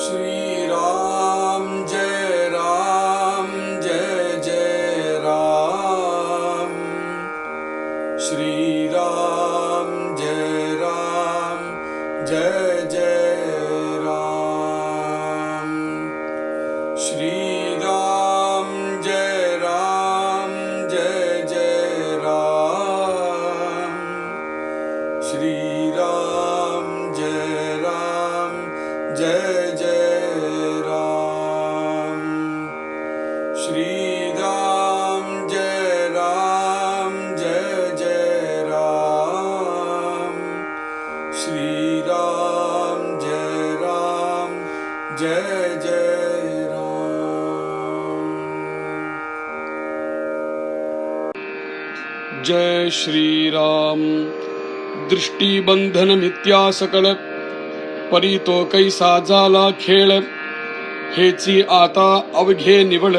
श्री राम जय जय राम। श्री राम जय जय राम। श्री राम जय जय राम। श्री राम जय जय राम। श्री राम जय जय राम। श्री राम जय जय राम। जय श्री राम। दृष्टीबंधन मिथ्या सकळ, परी तो कैसा झाला खेळ, हेची आता अवघे निवळ,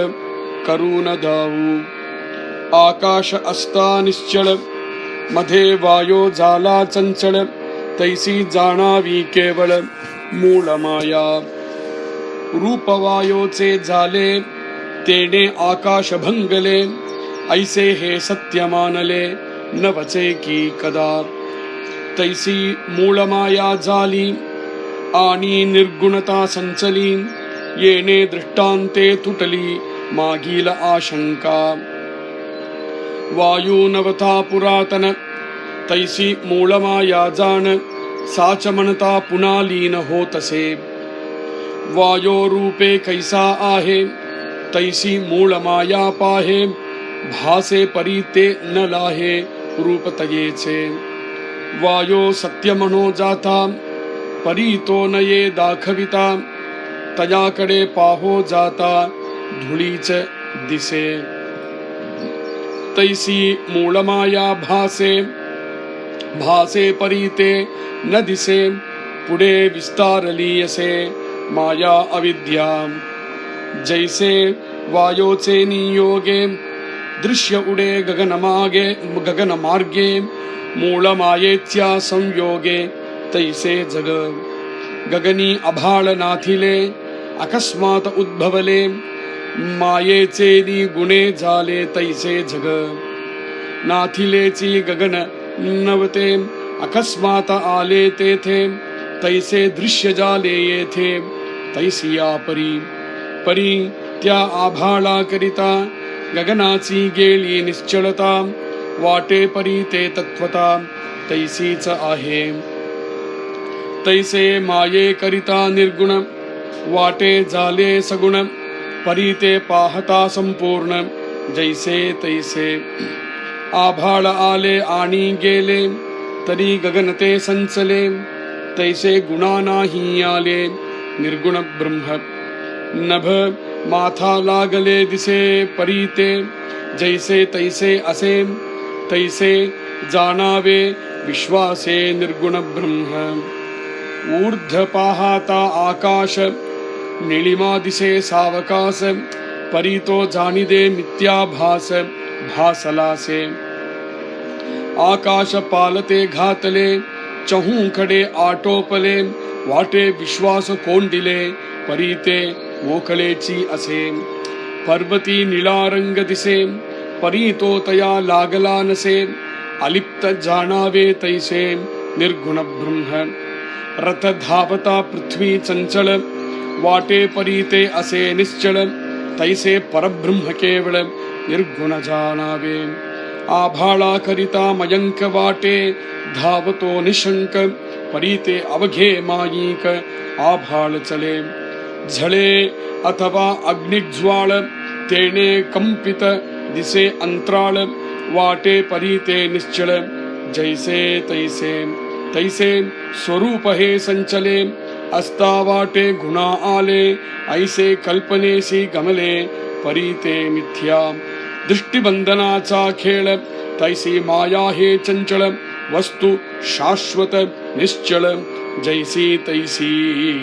करून दाऊ आकाश असता निश्चळ, मध्ये वायो झाला चंचळ, तैसी जाणावी केवळ मूळ माया। रूपवायोचे झाले तेने आकाश भंगले, ऐसे हे सत्य मानले नवचे की कदा। तैसी मूळ माया झाली आणि निर्गुणता संचली, येणे दृष्टांते तुटली मागील आशंका। वायू नवता पुरातन, तैसी मूळ माया जाण, साच म्हणता पुन्हा लीन होतसे। वायो रूपे कैसा आहे, तैसी मूळ माया पाहे, भासे परी ते न लाहे रूप तयेचे। वायो सत्य म्हणो जाता, परी तो नये दाखविता, तयाकडे पाहो जाता धुळीच दिसे। तैसी मूळ माया भासे, भासे परी ते न दिसे, पुढे विस्तारली असे माया अविद्या। जैसे वायोचे नियोगे, दृश्य उडे गगन मार्गे, मूळ मायेच्या संयोगे तैसे जग। गगनी अभाळ नाथिले, अकस्मात उद्भवले, मायेचे गुणे झाले तैसे जग। नाथिलेची गगन नवते, अकस्मात आले तेथे, तैसे दृश्य झाले येथे तैसिया परी। परी त्या आभाळा करिता, गगनाची गेली निश्चलता, वाटे परी ते तत्वता तैसीच आहे। तैसे माये करिता निर्गुण, वाटे झाले सगुण, परी ते पाहता संपूर्ण जैसे तैसे। आभाळ आले आणि गेले, तरी गगन ते संचले, तैसे गुणा नाही आले निर्गुण ब्रह्म। नभ माथा लागले दिसे परी ते, जैसे तैसे असे, तैसे जाणावे विश्वासे निर्गुण ब्रह्म। ऊर्ध्व पाहता आकाश, निळिमा दिसे सावकाश, परी तो जाणिदे मिथ्याभास भासलासे। आकाश पालते घातले, चहूकडे आटोपले, वाटे विश्वास कोंडिले, परी ते मोकळेची असे। पर्वती निळा रंग दिसे, परी तो तया लागला नसे, अलिप्त जाणावे तैसे निर्गुण ब्रह्म। रथ धावता पृथ्वी चंचल, वाटे परी ते असे निश्चल, तैसे परब्रह्म केवळ निर्गुण जाणावे। आभाळा करिता मयंक वाटे, धावतो निशंक, परी ते अवघे मायिक आभाळ चले। झळे अथवा अग्निज्वाळ, तेने कंपित दिसे अंतराळ, वाटे परी ते निश्चल जैसे तैसे। तैसे स्वरूप हे संचले, असता वाटे गुणा आले, ऐसे कल्पनेसी गमले, परी ते मिथ्या। दृष्टिबंधनाचा खेळ, तैसी माया हे चंचल, वस्तू शाश्वत निश्चल जैसी तैसी।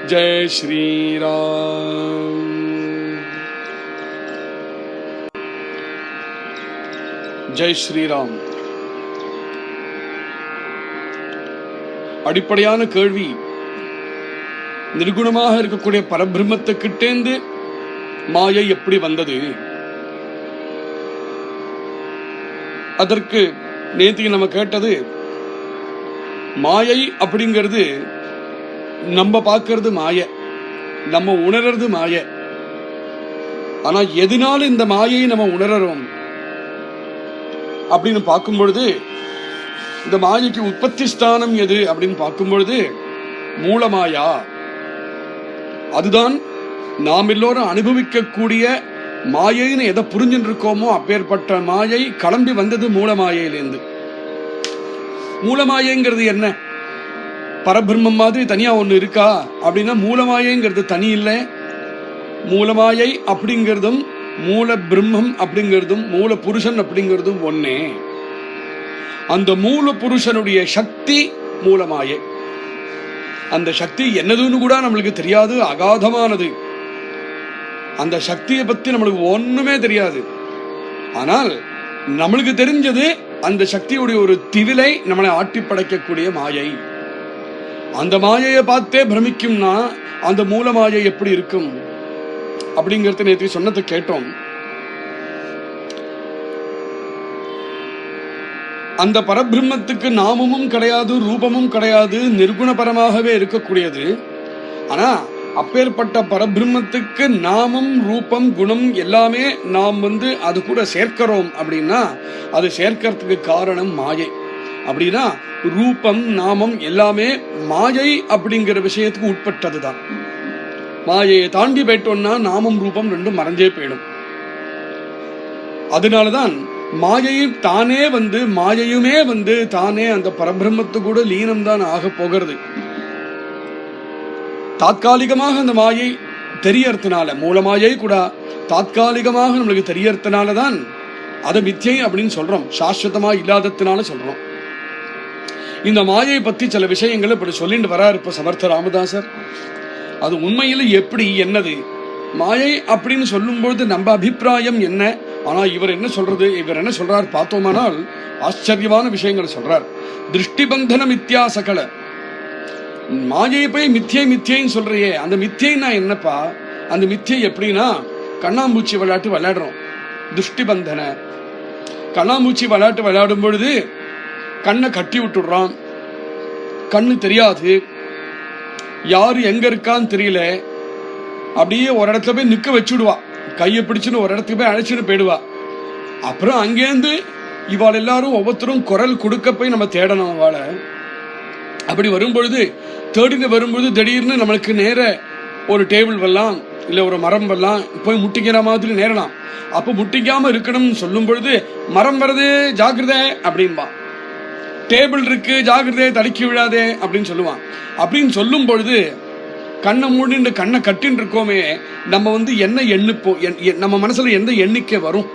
जय श्री राम। जय श्रीराम. அடிப்படையான கேள்வி, நிர்குணமாக இருக்கக்கூடிய பரபிரம்மத்துக்கிட்டேந்து மாயை எப்படி வந்தது? அதற்கு நேத்திக்கு நம்ம கேட்டது, மாயை அப்படிங்கிறது நம்ம பார்க்கறது மாயை, நம்ம உணர்றது மாயை. ஆனா எதனால இந்த மாயையை நம்ம உணர்றோம் அப்படின்னு பார்க்கும் பொழுது, இந்த மாயைக்கு உற்பத்தி ஸ்தானம் எது அப்படின்னு பார்க்கும் பொழுது மூலமாயா. அதுதான் நாம் எல்லோரும் அனுபவிக்கக்கூடிய மாயைன்னு எதை புரிஞ்சுட்டு இருக்கோமோ அப்பேற்பட்ட மாயை கிளம்பி வந்தது மூலமாயையிலேருந்து. மூலமாயைங்கிறது என்ன? பரபிரம்மம் மாதிரி தனியா ஒண்ணு இருக்கா அப்படின்னா மூலமாயைங்கிறது தனி இல்லை. மூலமாயை அப்படிங்கிறதும் மூல பிரம்மம் அப்படிங்கிறதும் மூல புருஷன் அப்படிங்கிறதும் ஒன்னே. அந்த மூல புருஷனுடைய சக்தி மூலமாயை. அந்த சக்தி என்னதுன்னு கூட நம்மளுக்கு தெரியாது, அகாதமானது. அந்த சக்தியை பத்தி நம்மளுக்கு ஒண்ணுமே தெரியாது. ஆனால் நம்மளுக்கு தெரிஞ்சது அந்த சக்தியுடைய ஒரு திவிலை நம்மளை ஆட்டி படைக்கக்கூடிய மாயை. அந்த மாயையை பார்த்தே பிரமிக்கும்னா அந்த மூல மாயை எப்படி இருக்கும் அப்படிங்கறது நேற்று சொன்னது கேட்டோம். அந்த பரபிரம்மத்துக்கு நாமமும் கிடையாது, ரூபமும் கிடையாது, நிர்குணபரமாகவே இருக்கக்கூடியது. ஆனா அப்பேற்பட்ட பரபிரம்மத்துக்கு நாமம், ரூபம், குணம் எல்லாமே நாம் அது கூட சேர்க்கிறோம் அப்படின்னா அது சேர்க்கிறதுக்கு காரணம் மாயை. அப்படின்னா ரூபம், நாமம் எல்லாமே மாயை அப்படிங்கிற விஷயத்துக்கு உட்பட்டதுதான். மாயையை தாண்டி போயிட்டோம்னா நாமம் ரூபம் ரெண்டும் மறைஞ்சே போயிடும். அதனாலதான் மாயையும் தானே மாயையுமே தானே அந்த பரபிரம்மத்து கூட லீனம் தான் ஆக போகிறது. தாத்காலிகமாக அந்த மாயை தெரியறதுனால, மூலமாயை கூட தாத்காலிகமாக நம்மளுக்கு தெரியறதுனாலதான் அதை மித்யை அப்படின்னு சொல்றோம், சாஸ்வதமா இல்லாததுனால சொல்றோம். இந்த மாயை பத்தி சில விஷயங்களை இப்படி சொல்லிட்டு வராரு இப்ப சமர்த்த ராமதாசர். அது உண்மையில எப்படி, என்னது மாயை அப்படின்னு சொல்லும்போது நம்ம அபிப்பிராயம் என்ன? ஆனா இவர் என்ன சொல்றார் பார்த்தோமானால் ஆச்சரியமான விஷயங்களை சொல்றார். திருஷ்டிபந்தன மித்யா சகல. மாயை போய் மித்யைன்னு சொல்றியே, அந்த மித்யைன்னா என்னப்பா? அந்த மித்யை எப்படின்னா கண்ணாம்பூச்சி விளையாட்டு விளையாடுறோம். திருஷ்டிபந்தன கண்ணாம்பூச்சி விளையாட்டு விளையாடும் பொழுது கண்ணை கட்டி விட்டுடுறான், கண்ணு தெரியாது, யாரு எங்க இருக்கான்னு தெரியல. அப்படியே ஒரு இடத்துல போய் நிக்க வச்சுடுவா, கையை பிடிச்சுன்னு ஒரு இடத்துக்கு போய் அழைச்சிட்டு போயிடுவா. அப்புறம் அங்கேருந்து இவாள் எல்லாரும் ஒவ்வொருத்தரும் குரல் கொடுக்க போய் நம்ம தேடணும் அவளை. அப்படி வரும்பொழுது தேடிட்டு வரும்பொழுது திடீர்னு நம்மளுக்கு நேர ஒரு டேபிள் வரலாம், இல்ல ஒரு மரம் வரலாம், போய் முட்டிக்கிற மாதிரி நேரலாம். அப்ப முட்டிக்காம இருக்கணும்னு சொல்லும் பொழுது மரம் வருது ஜாக்கிரதை அப்படின்பா, டேபிள் இருக்கு ஜாக்கிரதை தடுக்கி விழாதே அப்படின்னு சொல்லுவான். அப்படின்னு சொல்லும் பொழுது கண்ணை மூடிட்டு கண்ணை கட்டின்னு இருக்கோமே, நம்ம என்ன எண்ணிப்போம், நம்ம மனசுல எந்த எண்ணிக்கை வரும்,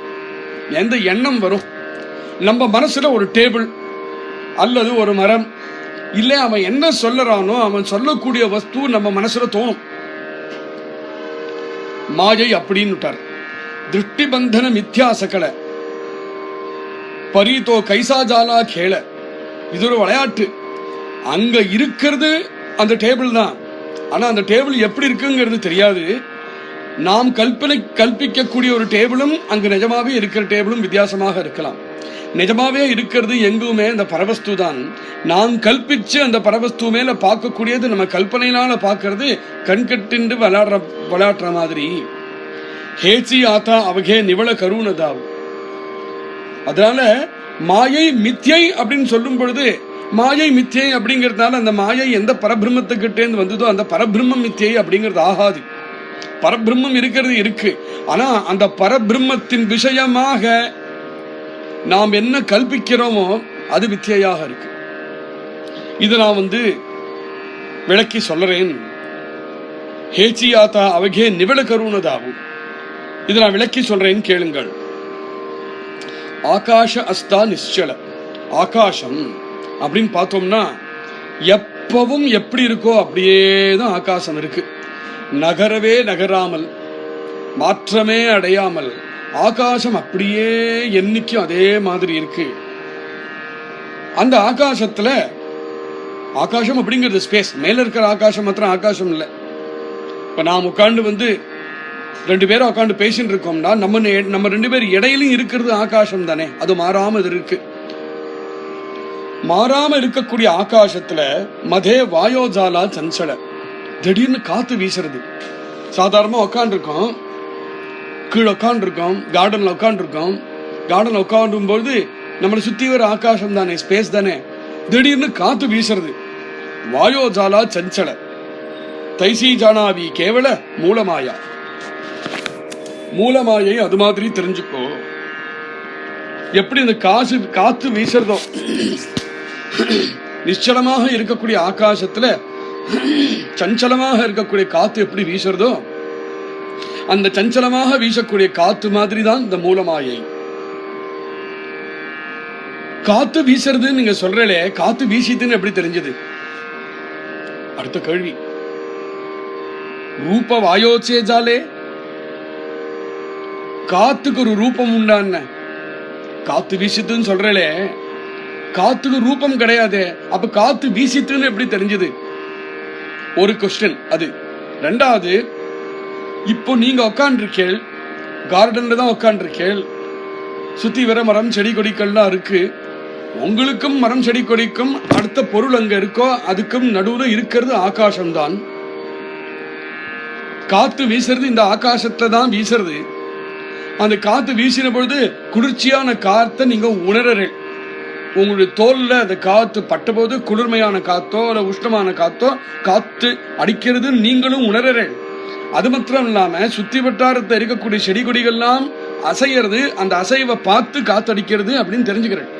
எந்த எண்ணம் வரும்? நம்ம மனசுல ஒரு டேபிள் அல்லது ஒரு மரம், இல்ல அவன் என்ன சொல்லறானோ அவன் சொல்லக்கூடிய வஸ்து நம்ம மனசுல தோணும். மாயை அப்படின்னு திருஷ்டிபந்தன மித்யா சகல பரீதோ கைசாஜாலா கேள. இது ஒரு விளையாட்டு. அங்க இருக்கிறது அந்த டேபிள் தான், ஆனா அந்த டேபிள் எப்படி இருக்குங்கிறது தெரியாது. நாம் கல்பிக்கக்கூடிய ஒரு டேபிளும் அங்க நிஜமாவே இருக்கிற டேபிளும் வித்தியாசமாக இருக்கலாம். நிஜமாவே இருக்கிறது எங்குமே அந்த பரவஸ்து தான். நாம் கல்பிச்சு அந்த பரவஸ்து மேல பார்க்கக்கூடியது நம்ம கல்பனையினால பார்க்கறது கண்கட்டின்று விளையாடுற மாதிரி. ஹேச்சி ஆத்தா அவகே நிவள கருணதாவு. அதனால மாயை மித்யை அப்படின்னு சொல்லும் பொழுது மாயை மித்யை அப்படிங்கிறதுனால அந்த மாயை எந்த பரபிரம்மத்துக்கிட்டேந்து வந்ததோ அந்த பரபிரம்மம் மித்யை அப்படிங்கிறது ஆகாது. பரபிரம்மம் இருக்கிறது இருக்கு, ஆனா அந்த பரபிரம்மத்தின் விஷயமாக நாம் என்ன கல்பிக்கிறோமோ அது மித்யையாக இருக்கு. இதை நான் விளக்கி சொல்றேன். ஹேச்சியாத்தா அவகே நிவள கருணதாவும். இதை நான் விளக்கி சொல்றேன், கேளுங்கள். ஆகாஷ அஸ்தா நிச்சல. ஆகாசம் அப்படின்னு பார்த்தோம்னா எப்பவும் எப்படி இருக்கோ அப்படியேதான் ஆகாசம் இருக்கு. நகரவே நகராமல், மாற்றமே அடையாமல் ஆகாசம் அப்படியே என்னைக்கும் அதே மாதிரி இருக்கு. அந்த ஆகாசத்துல, ஆகாசம் அப்படிங்கிறது ஸ்பேஸ், மேல இருக்கிற ஆகாசம் மாத்திரம் ஆகாசம் இல்லை, இப்ப நாம் உட்காந்து ரெண்டு பேரும் உட்காந்து பேசிட்டு இருக்கோம்னா நம்ம ரெண்டு பேர் இடையிலும் இருக்கிறது ஆகாசம் தானே, அது மாறாம இருக்கு. மாறாம இருக்கக்கூடிய ஆகாசத்துல மதே வாயோஜாலா சஞ்சல, திடீர்னு காத்து வீசுறது. சாதாரணமா உட்காந்துருக்கோம், கீழே உட்காந்துருக்கோம், கார்டன்ல உட்காந்துருக்கோம். கார்டன்ல உட்காந்தும் போது நம்மளை சுத்தி வர ஆகாசம் தானே, ஸ்பேஸ் தானே. திடீர்னு காத்து வீசுறது, வாயோஜாலா சஞ்சல தைசி ஜானாவி கேவல மூலமாயா. மூலமாயை அது மாதிரி தெரிஞ்சுக்கோ. எப்படி இந்த காத்து வீசுறதோ, நிச்சலமாக இருக்கக்கூடிய ஆகாசத்துல சஞ்சலமாக இருக்கக்கூடிய காத்து எப்படி வீசுறதோ, அந்த சஞ்சலமாக வீசக்கூடிய காத்து மாதிரி தான் இந்த மூலமாயை. காத்து வீசுறது நீங்க சொல்றே, காத்து வீசிதுன்னு எப்படி தெரிஞ்சது? அடுத்த கேள்வி. ரூப வாயோச்சே ஜாலே, காத்துக்கு ஒரு ரூபம் உண்டான, காத்து வீசித்துன்னு சொல்றே, காத்துக்கு ரூபம் கிடையாது, அப்ப காத்து வீசித்துன்னு எப்படி தெரிஞ்சது? ஒரு கொஸ்டின் அது. ரெண்டாவது, இப்போ நீங்க உட்காந்துருக்கேள், கார்டன்ல தான் உட்காந்துருக்கேள், சுத்தி வர மரம் செடி கொடிகள்லாம் இருக்கு. உங்களுக்கும் மரம் செடி கொடிக்கும் அடுத்த பொருள் அங்க இருக்கோ, அதுக்கும் நடுவுல இருக்கிறது ஆகாசம்தான். காத்து வீசுறது இந்த ஆகாசத்துல தான் வீசுறது. அந்த காத்து வீசின பொழுது குளிர்ச்சியான காத்தை நீங்க உணர்றீர்கள். உங்களுடைய தோல்ல அந்த காத்து பட்ட போது குளிர்மையான காத்தோ இல்ல உஷ்ணமான காத்தோ காத்து அடிக்கிறது நீங்களும் உணர்றீர்கள். அது மாத்திரம் இல்லாம சுத்தி வட்டாரத்தை இருக்கக்கூடிய செடி கொடிகள்லாம் அசைகிறது, அந்த அசைவை பார்த்து காத்து அடிக்கிறது அப்படின்னு தெரிஞ்சுக்கிறேன்.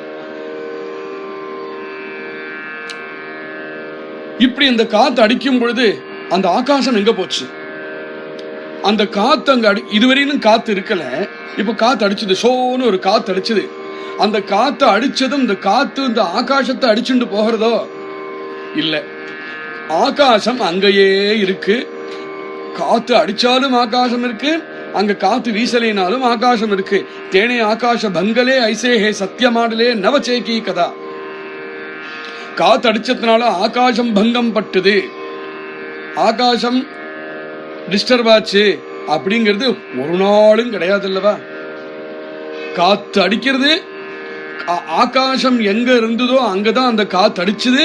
இப்படி இந்த காத்து அடிக்கும் பொழுது அந்த ஆகாசம் எங்க போச்சு? அந்த காத்து அங்க இதுவரையிலும் காத்து இருக்கல, இப்ப காத்து அடிச்சது, சோன்னு ஒரு காத்து அடிச்சது. அந்த காத்து அடிச்சதும் இந்த காத்து இந்த ஆகாசத்தை அடிச்சுட்டு போகிறதோ இல்ல, ஆகாசம் அங்கேயே இருக்கு. காத்து அடிச்சாலும் ஆகாசம் இருக்கு, அங்க காத்து வீசலைனாலும் ஆகாசம் இருக்கு. தேனே ஆகாச பங்களே ஐசேஹே சத்தியமாடலே நவச்சேகி கதா. காத்து அடிச்சதுனால ஆகாசம் பங்கம் பட்டுது, ஆகாசம் டிஸ்டர்ப் ஆச்சு அப்படிங்கிறது ஒரு நாளும் கிடையாது அல்லவா? காத்து அடிக்கிறது, ஆகாசம் எங்க இருந்ததோ அங்கதான் அந்த காத்து அடிச்சது.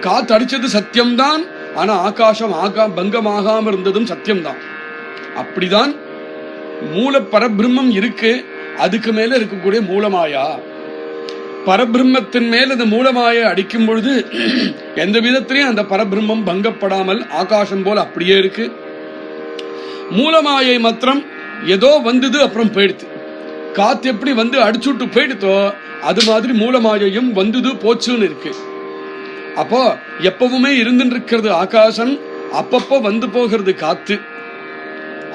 காத்து அடிச்சது சத்தியம்தான், ஆனா ஆகாசம் பங்கமாகாம இருந்ததும் சத்தியம்தான். அப்படிதான் மூல பரபிரம்மம் இருக்கு, அதுக்கு மேல இருக்கக்கூடிய மூலமாயா. பரபிரம்மத்தின் மேல இந்த மூலமாயை அடிக்கும் பொழுது எந்த விதத்திலையும் அந்த பரபிரம்மம் பங்கப்படாமல் ஆகாசம் போல அப்படியே இருக்கு. மூலமாயை மாத்திரம் ஏதோ வந்தது அப்புறம் போயிடுது. காத்து எப்படி வந்து அடிச்சுட்டு போயிடுதோ அது மாதிரி மூலமாயையும் வந்தது போச்சுன்னு இருக்கு. அப்போ எப்பவுமே இருந்துட்டு இருக்கிறது ஆகாசம், அப்பப்போ வந்து போகிறது காத்து.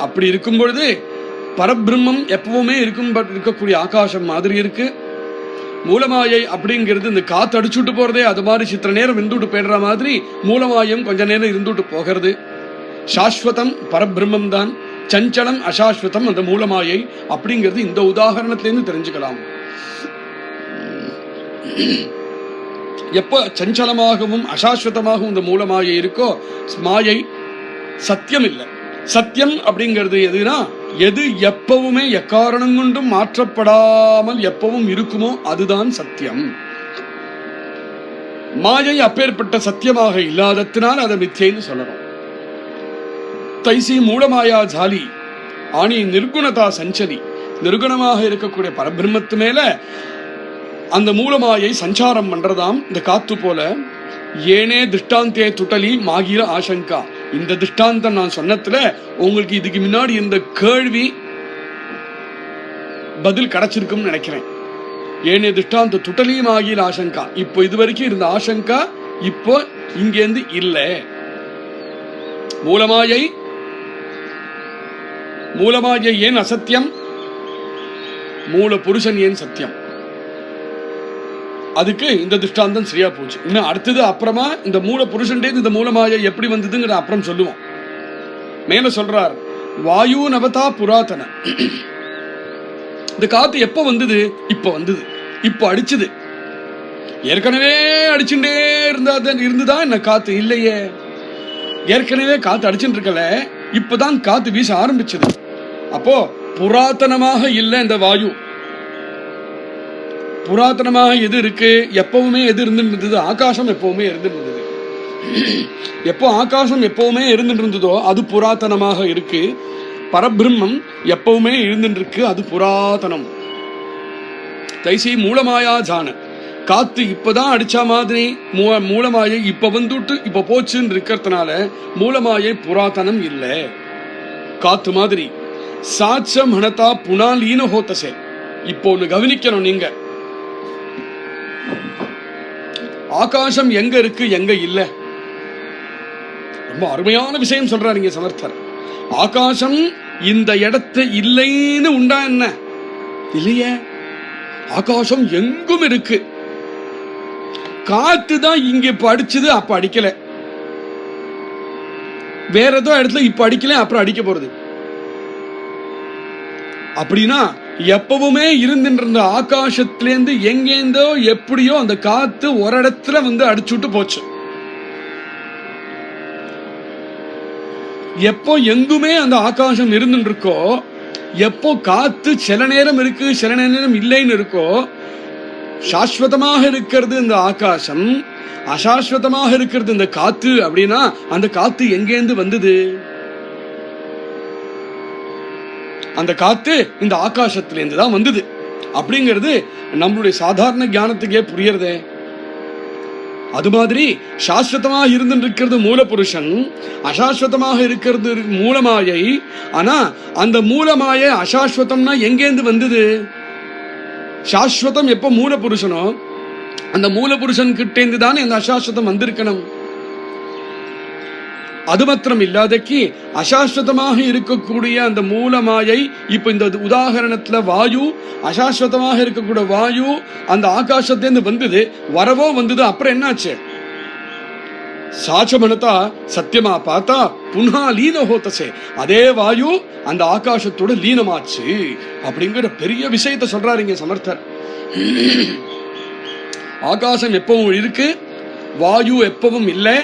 அப்படி இருக்கும் பொழுது பரபிரம்மம் எப்பவுமே இருக்கக்கூடிய ஆகாசம் மாதிரி இருக்கு. மூலமாயை அப்படிங்கிறது இந்த காத்து அடிச்சுட்டு போறதே அது மாதிரி சித்திர நேரம் இருந்துட்டு போயிடுற மாதிரி மூலமாயம் கொஞ்ச நேரம் இருந்துட்டு போகிறது. சாஸ்வதம் பரபிரம்மம் தான், சஞ்சலம் அசாஸ்வதம் அந்த மூலமாயை அப்படிங்கிறது இந்த உதாரணத்திலிருந்து தெரிஞ்சுக்கலாம். எப்ப சஞ்சலமாகவும் அசாஸ்வதமாகவும் இந்த மூலமாயை இருக்கோ, மாயை சத்தியம் இல்லை. சத்தியம் அப்படிங்கிறது எதுனா, எது எப்பவுமே எக்காரணம் கொண்டும் மாற்றப்படாமல் எப்பவும் இருக்குமோ அதுதான் சத்தியம். மாயை அப்பேற்பட்ட சத்தியமாக இல்லாதத்தினால் அதை மித்யைன்னு சொல்லணும். தைசி மூலமாயா ஜாலி ஆணி நிர்குணதா சஞ்சலி. நிர்குணமாக இருக்கக்கூடிய பரபிரம்மத்து மேல அந்த மூலமாயை சஞ்சாரம் பண்றதாம் இந்த காத்து போல. ஏனே திருஷ்டாந்தே துட்டலி மாகிற ஆசங்கா. இந்த திருஷ்டாந்தம் நான் சொன்னதுல உங்களுக்கு இதுக்கு முன்னாடி இந்த கேள்வி பதில் கிடைச்சிருக்கும்னு நினைக்கிறேன். ஏனே திருஷ்டாந்த துட்டலியும் ஆகிற ஆசங்கா. இப்போ இது வரைக்கும் இருந்த ஆசங்கா இப்போ இங்கேருந்து இல்ல. மூலமாயை ஏன் அசத்தியம், மூல புருஷன் ஏன் சத்தியம், அதுக்கு இந்த திருஷ்டாந்தம் சரியா போச்சு. இன்னும் அடுத்தது அப்புறமா இந்த மூல புருஷன் இந்த மூலமாயை எப்படி வந்ததுங்கிற அப்புறம் சொல்லுவோம். மேல சொல்றார், வாயு நவதா புராதன. இந்த காத்து எப்ப வந்தது? இப்ப வந்தது, இப்ப அடிச்சது. ஏற்கனவே அடிச்சுட்டே இருந்துதான் என்ன காத்து இல்லையே. ஏற்கனவே காத்து அடிச்சுட்டு இருக்கல, இப்பதான் காத்து வீச ஆரம்பிச்சது. அப்போ புராதனமாக இல்லை இந்த வாயு. புராதனமாக எது இருக்கு? எப்பவுமே எது இருந்துருந்தது? ஆகாசம் எப்பவுமே இருந்துருந்தது. எப்போ ஆகாசம் எப்பவுமே இருந்துட்டு இருந்ததோ அது புராதனமாக இருக்கு. பரபிரம்மம் எப்பவுமே இருந்துட்டு இருக்கு, அது புராதனம். தைசி மூலமாயா ஜான. காத்து இப்பதான் அடிச்சா மாதிரி மூலமாயை இப்ப வந்துட்டு இப்ப போச்சுன்னு இருக்கிறதுனால மூலமாயை புராதனம் இல்லை. காத்து மாதிரி சாட்ச மனதா புனாலீன ஹோத்தசே. இப்போ ஒண்ணு கவனிக்கணும் நீங்க. ஆகாசம் எங்க இருக்கு எங்க இல்ல? ரொம்ப அருமையான விஷயம் சொல்றாருங்க சமர்த்தர். ஆகாசம் இந்த இடத்து இல்லைன்னு உண்டா என்ன? இல்லையே. ஆகாசம் எங்கும் இருக்கு. காத்து தான் இங்க இப்ப அடிச்சது, அப்ப அடிக்கல. வேற ஏதோ இடத்துல இப்ப அடிக்கல, அப்புறம் அடிக்க போறது. அப்படின்னா எப்பவுமே இருந்துட்டு ஆகாசத்திலேருந்து எங்கேந்தோ எப்படியோ அந்த காத்து ஒரு இடத்துல வந்து அடிச்சுட்டு போச்சு. எப்போ எங்குமே அந்த ஆகாசம் இருந்துட்டு இருக்கோ, எப்போ காத்து சில நேரம் இருக்கு சில நேரம் இல்லைன்னு இருக்கோ, சாஸ்வதமாக இருக்கிறது இந்த ஆகாசம், அசாஸ்வதமாக இருக்கிறது இந்த காத்து. அப்படின்னா அந்த காத்து எங்கேந்து வந்தது? அந்த காத்து இந்த ஆகாசத்திலேருந்து தான் வந்தது அப்படிங்கிறது நம்மளுடைய சாதாரண ஞானத்துக்கே புரியறதே. அது மாதிரி சாஸ்வதமாக இருந்து இருக்கிறது மூலபுருஷன், அசாஸ்வதமாக இருக்கிறது மூலமாயை. ஆனா அந்த மூலமாயை அசாஸ்வதம்னா எங்கேந்து வந்தது? சாஸ்வதம் எப்ப மூலபுருஷனோ அந்த மூலபுருஷன் கிட்டேந்து தானே அந்த அசாஸ்வதம் வந்திருக்கணும். அது மாத்திரம் இல்லாதக்கு அசாஸ்வதமாக இருக்கக்கூடிய அந்த மூலமாயை இப்ப இந்த உதாரணத்துல வாயு, அசாஸ்வதமாக இருக்கக்கூடிய வாயு அந்த ஆகாசத்திலிருந்து வந்தது, வரவோ வந்தது. அப்புறம் என்னாச்சு? சாட்சமனதா சத்தியமா பார்த்தா புனா லீன ஹோத்தசே. அதே வாயு அந்த ஆகாசத்தோட லீனமாச்சு அப்படிங்கிற பெரிய விஷயத்தை சொல்றாருங்க சமர்த்தர். ஆகாசம் எப்பவும் இருக்கு, வாயு எப்பவும் இல்லை.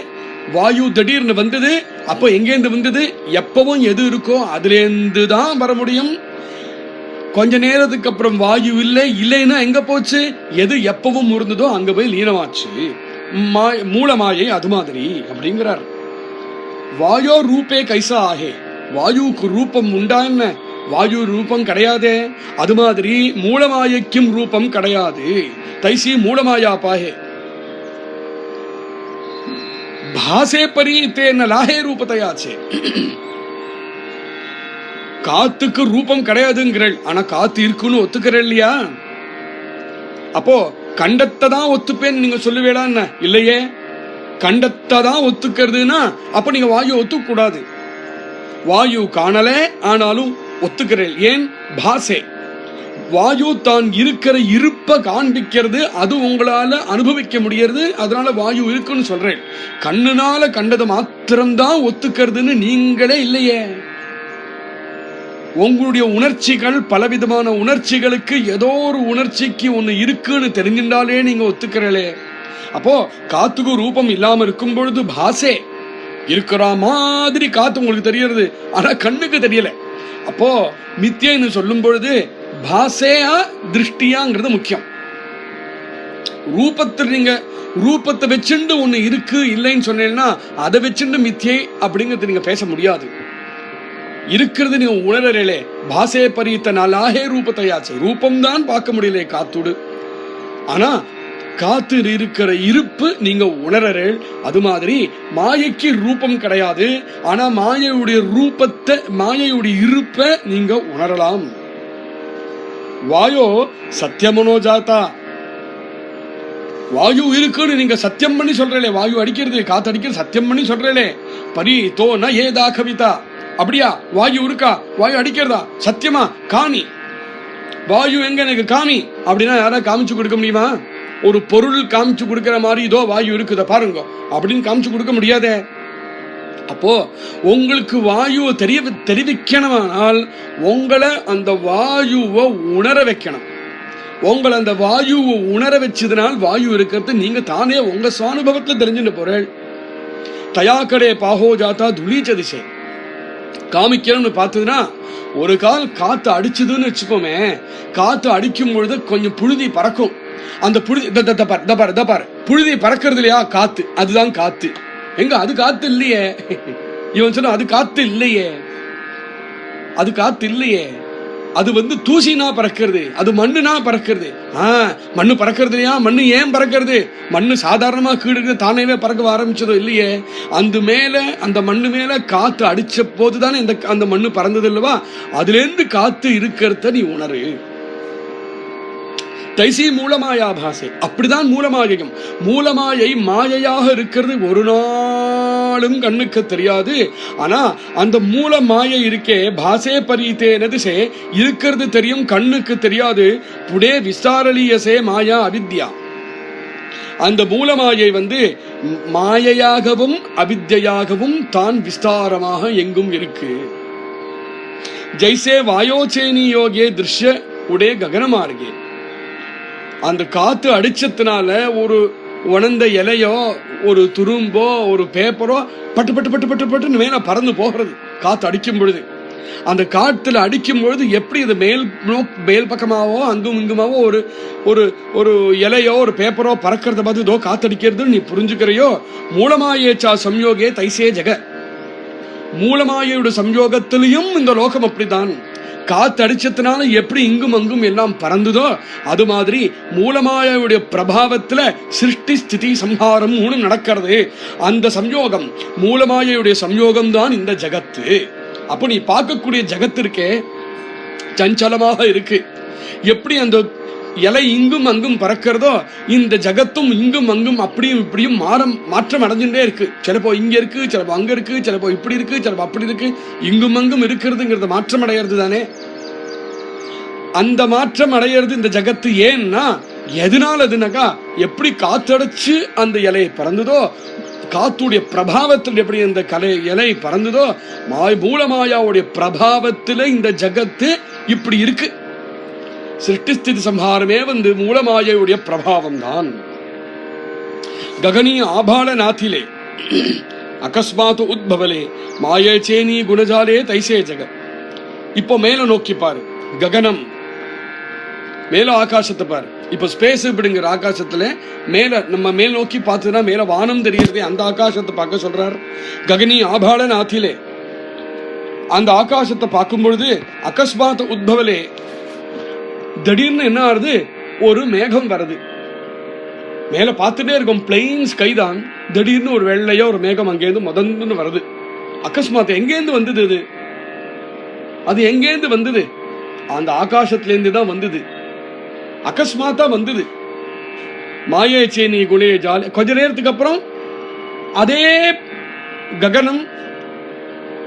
வாயு திடீர்னு வந்தது, அப்போ எங்கேந்து வந்தது? எப்பவும் எது இருக்கோ அதுல இருந்து தான் வர முடியும். கொஞ்ச நேரத்துக்கு அப்புறம் வாயு இல்லை, இல்லைன்னா எங்க போச்சு? எது எப்பவும் இருந்ததோ அங்க போய் லீனமாச்சு. மூலமாயை அது மாதிரி அப்படிங்கிறார். வாயோ ரூபே கைசா ஆகே. வாயுக்கு ரூபம் உண்டா என்ன? வாயு ரூபம் கிடையாதே. அது மாதிரி மூலமாயைக்கும் ரூபம் கிடையாது. தைசி மூலமாயா பாகே பாசே பரி தேன லாஹே ரூபத்தையாச்சே. காத்துக்கு ரூபம் கிடையாதுங்கிறள், ஆனா காத்து இருக்குன்னு ஒத்துக்கிறேன் இல்லையா? அப்போ கண்டத்தை தான் ஒத்துப்பேன்னு நீங்க சொல்லுவேடா என்ன? இல்லையே. கண்டத்தை தான் ஒத்துக்கிறதுனா அப்ப நீங்க வாயு ஒத்துக்க கூடாது. வாயு காணல ஆனாலும் ஒத்துக்கிறேன். ஏன்? பாசே. வாயு தான் இருக்கிற இருப்ப காண்பிக்கிறது, அது உங்களால அனுபவிக்க முடியறது, அதனால வாயு இருக்குன்னு சொல்றேன். கண்ணுனால கண்டது மாத்திரம்தான் ஒத்துக்கிறதுன்னு நீங்களே இல்லையே. உங்களுடைய உணர்ச்சிகள் பலவிதமான உணர்ச்சிகளுக்கு ஏதோ ஒரு உணர்ச்சிக்கு ஒண்ணு இருக்குன்னு தெரிஞ்சிருந்தாலே நீங்க ஒத்துக்கிறலே. அப்போ காத்துக்கு ரூபம் இல்லாம இருக்கும் பொழுது பாசே இருக்கிற மாதிரி காத்து உங்களுக்கு தெரியறது, ஆனா கண்ணுக்கு தெரியல. அப்போ மித்தியன்னு சொல்லும் பொழுது பாசையா திருஷ்டியாங்கிறது முக்கியம். ரூபத்தில் நீங்க ரூபத்தை வச்சுண்டு ஒண்ணு இருக்கு இல்லைன்னு சொன்னீங்கன்னா அதை வச்சுண்டு மித்தியை அப்படிங்கிறது நீங்க பேச முடியாது. இருக்கிறது நீங்க உணரலே. பாசே பரீத்த நாளாகே ரூபத்தையாச்சு. ரூபம் தான் பார்க்க முடியல காத்துடு, ஆனா காத்து இருக்கிற இருப்பு நீங்க உணரல். அது மாதிரி மாயைக்கு ரூபம் கிடையாது, ஆனா மாயையுடைய ரூபத்தை மாயையுடைய இருப்பை நீங்க உணரலாம். வாயோ சத்தியமனோஜாத்தா. வாயு இருக்குன்னு நீங்க சத்தியம் பண்ணி சொல்றே. வாயு அடிக்கிறது காத்து அடிக்கிறது சத்தியம் பண்ணி சொல்றே. பரி தோ ந ஏதா கவிதா. அப்படியா? வாயு இருக்கா? வாயு அடிக்கிறதா? சத்தியமா? காமி. வாயு எங்க எனக்கு காமி அப்படின்னா யாராவது காமிச்சு கொடுக்க முடியுமா? ஒரு பொருள் காமிச்சு கொடுக்கிற மாதிரி இதோ வாயு இருக்குத பாருங்க அப்படின்னு காமிச்சு கொடுக்க முடியாதே. அப்போ உங்களுக்கு வாயுவை தெரிவிக்கணுமானால் உங்களை அந்த வாயுவை உணர வைக்கணும். உங்களை அந்த வாயுவை உணர வச்சதுனால் வாயு இருக்கிறது நீங்க தானே உங்க சுவானுபவத்துல தெரிஞ்சுட்டு போறேன். தயாக்கடே பாகோ ஜாத்தா துளீச்ச திசை. காமிக்கணும்னு பார்த்ததுன்னா, ஒரு கால் காத்து அடிச்சதுன்னு வச்சுக்கோமே, காத்து அடிக்கும் பொழுது கொஞ்சம் புழுதி பறக்கும். அந்த புழுதி பாரு புழுதி பறக்கிறது இல்லையா காத்து, அதுதான் காத்து. எங்க அது காத்து இல்லையே. இவன் சொன்ன அது காத்து இல்லையே, அது காத்து இல்லையே, அது தூசினா பறக்கிறது, அது மண்ணுனா பறக்கிறது. மண்ணு பறக்கிறது இல்லையா? மண்ணு ஏன் பறக்கிறது? மண்ணு சாதாரணமா கீழே தானேவே பறக்க ஆரம்பிச்சதோ இல்லையே. அந்த மண்ணு மேல காத்து அடிச்ச போதுதானே அந்த மண்ணு பறந்தது இல்லவா? அதுல இருந்து காத்து இருக்கிறத நீ உணரு. தைசி மூலமாயா பாசை, அப்படிதான் மூலமாயம். மூலமாயை மாயையாக இருக்கிறது ஒரு நாளும் கண்ணுக்கு தெரியாது. ஆனா அந்த மூல மாயை இருக்கே, பாசே பரீதேனதுசே, இருக்கிறது தெரியும், கண்ணுக்கு தெரியாது. புடே விசாரலியசே மாயா அவித்யா. அந்த மூலமாயை மாயையாகவும் அவித்யாகவும் தான் விஸ்தாரமாக எங்கும் இருக்கு. ஜெய்சே வாயோச்சேனி யோகே திருஷ்ய உடே ககனமார்கே. அந்த காத்து அடிச்சதுனால ஒரு உணர்ந்த இலையோ, ஒரு துரும்போ, ஒரு பேப்பரோ பட்டு பட்டு பட்டு பட்டு பட்டுன்னு மேல பறந்து போகிறது காத்து அடிக்கும் பொழுது. அந்த காத்துல அடிக்கும் பொழுது எப்படி அது மேல் பக்கமாவோ அங்கும் இங்குமாவோ ஒரு இலையோ ஒரு பேப்பரோ பறக்கிறத பார்த்து இதோ காத்தடிக்கிறது நீ புரிஞ்சுக்கிறையோ. மூலமாயேச்சா சம்யோகே தைசே ஜெக. மூலமாயோட சம்யோகத்திலையும் இந்த லோகம் அப்படித்தான். காத்தடிச்சதுனால எப்படி இங்கும் அங்கும் எல்லாம் பறந்துதோ அது மாதிரி மூலமாயோடைய பிரபாவத்துல சிருஷ்டி ஸ்திதி சம்ஹாரம் நடக்கிறது. அந்த சம்யோகம், மூலமாயோடைய சம்யோகம் தான் இந்த ஜகத்து. அப்ப நீ பார்க்கக்கூடிய ஜகத்திற்கே சஞ்சலமாக இருக்கு. எப்படி அந்த இலை இங்கும் அங்கும் பறக்கிறதோ இந்த ஜகத்தும் இங்கும் அங்கும் அப்படியும் இப்படியும் மாற்றம் அடைஞ்சுட்டே இருக்கு. சிலப்போ இங்க இருக்கு, சிலப்போ அங்க இருக்கு, சிலப்போ இப்படி இருக்கு, சிலப்போ அப்படி இருக்கு. இங்கும் அங்கும் இருக்கிறதுங்கிறது மாற்றம் அடையிறது தானே. அந்த மாற்றம் அடையிறது இந்த ஜகத்து. ஏன்னா எதனால அதுனாக்கா, எப்படி காத்தடைச்சு அந்த இலையை பறந்ததோ, காத்துடைய பிரபாவத்தில் எப்படி இந்த இலை பறந்ததோ, மூலமாயாவுடைய பிரபாவத்துல இந்த ஜகத்து இப்படி இருக்கு. சிருஷ்டிஸ்திதி சம்ஹாரமே மூலமாயையுடைய பிரபாவம் தான். ககனி ஆபால நாத்திலே அகஸ்மாத் உத்பவலே மாயே சேனி குணஜாலே தைசே ஜெக. இப்போ மேல நோக்கி பாரு, ககனம் மேல ஆகாசத்தை பாரு. இப்ப ஸ்பேஸ் இப்படிங்கிற ஆகாசத்துல நம்ம மேல் நோக்கி பார்த்ததுன்னா மேல வானம் தெரியுது. அந்த ஆகாசத்தை பார்க்க சொல்றார். ககனி ஆபால நாத்திலே, அந்த ஆகாசத்தை பார்க்கும் பொழுது அகஸ்மாத் உத்பவலே, திடீர்னு என்ன ஆறுது, ஒரு மேகம் வருது. மேல பார்த்துட்டே இருக்கும், பிளெயின் ஸ்கை தான். திடீர்னு ஒரு வெள்ளையோ ஒரு மேகம் அங்கேருந்து முதன்னு வருது. அகஸ்மாத் எங்கேருந்து வந்தது? அது எங்கேருந்து வந்தது? அந்த ஆகாசத்திலேருந்து தான் வந்தது. அகஸ்மாத்தா வந்தது. மாயே சேனி குணே ஜாலே. கொஞ்ச நேரத்துக்கு அப்புறம் அதே ககனம்,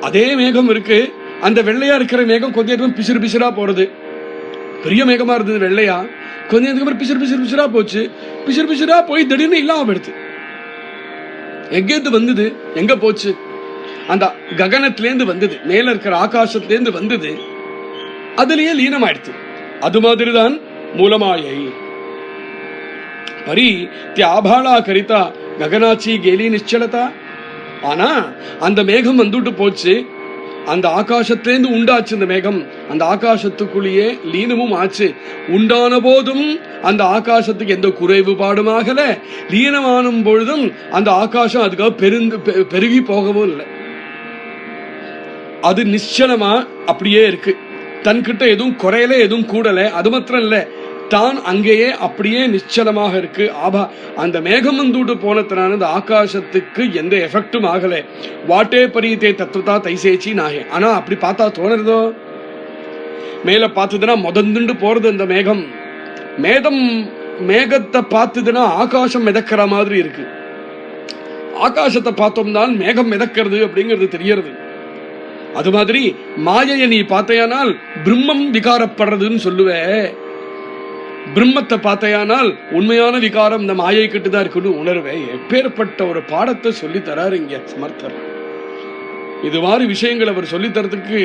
அதே மேகம் இருக்கு. அந்த வெள்ளையா இருக்கிற மேகம் கொஞ்ச நேரம் பிசிறு பிசிறா போறது. பெரிய மேகமா இருந்தது வெள்ளையா, கொஞ்ச நேரத்துக்கு அப்புறம் பிசிறு பிசிறு பிசிறா போச்சு. பிசிறு பிசிறா போய் திடீர்னு இல்லாம போயிடுது. எங்கேருந்து வந்தது, எங்க போச்சு? அந்த ககனத்திலேருந்து வந்தது, மேல இருக்கிற ஆகாசத்திலேருந்து வந்தது, அதுலயே லீனமாயிடுச்சு. அது மாதிரிதான் மூலமாயை. பரி தியாபாலா கரிதா ககனாச்சி கேலி நிச்சலதா. ஆனா அந்த மேகம் வந்துட்டு போச்சு, அந்த ஆகாசத்திலேருந்து உண்டாச்சு. அந்த மேகம் அந்த ஆகாசத்துக்குள்ளேயே லீனமும் ஆச்சு. உண்டான போதும் அந்த ஆகாசத்துக்கு எந்த குறைவுபாடுமாகல, லீனமானும் பொழுதும் அந்த ஆகாசம் அதுக்காக பெருகி போகவும் இல்லை. அது நிச்சலமா அப்படியே இருக்கு. தன்கிட்ட எதுவும் குறையல, எதுவும் கூடல. அது மாத்திரம் இல்ல, தான் அங்கேயே அப்படியே நிச்சலமாக இருக்கு. அந்த மேகம் வந்துட்டு போனதுனால அந்த ஆகாசத்துக்கு எந்த எஃபெக்டும் ஆகல. வாட்டே பரீதே தத்துவதா தைசேச்சி நாகே. ஆனா அப்படி பார்த்தா தோணுறதோ, மேல பார்த்ததுன்னா முதந்துண்டு போறது அந்த மேகம். மேகத்தை பார்த்ததுன்னா ஆகாசம் மிதக்கிற மாதிரி இருக்கு. ஆகாசத்தை பார்த்தோம்னால் மேகம் மிதக்கிறது அப்படிங்கிறது தெரியறது. அது மாதிரி மாயையை நீ பார்த்தையானால் பிரம்மம் விகாரப்படுறதுன்னு சொல்லுவே. பிரம்மத்தை பார்த்தையானால் உண்மையான விகாரம் இந்த மாயை கிட்டுதான் இருக்குன்னு உணர்வே. எப்பேற்பட்ட ஒரு பாடத்தை சொல்லி தராரு இங்க சமர்த்தர். இது மாதிரி விஷயங்கள் அவர் சொல்லி தரதுக்கு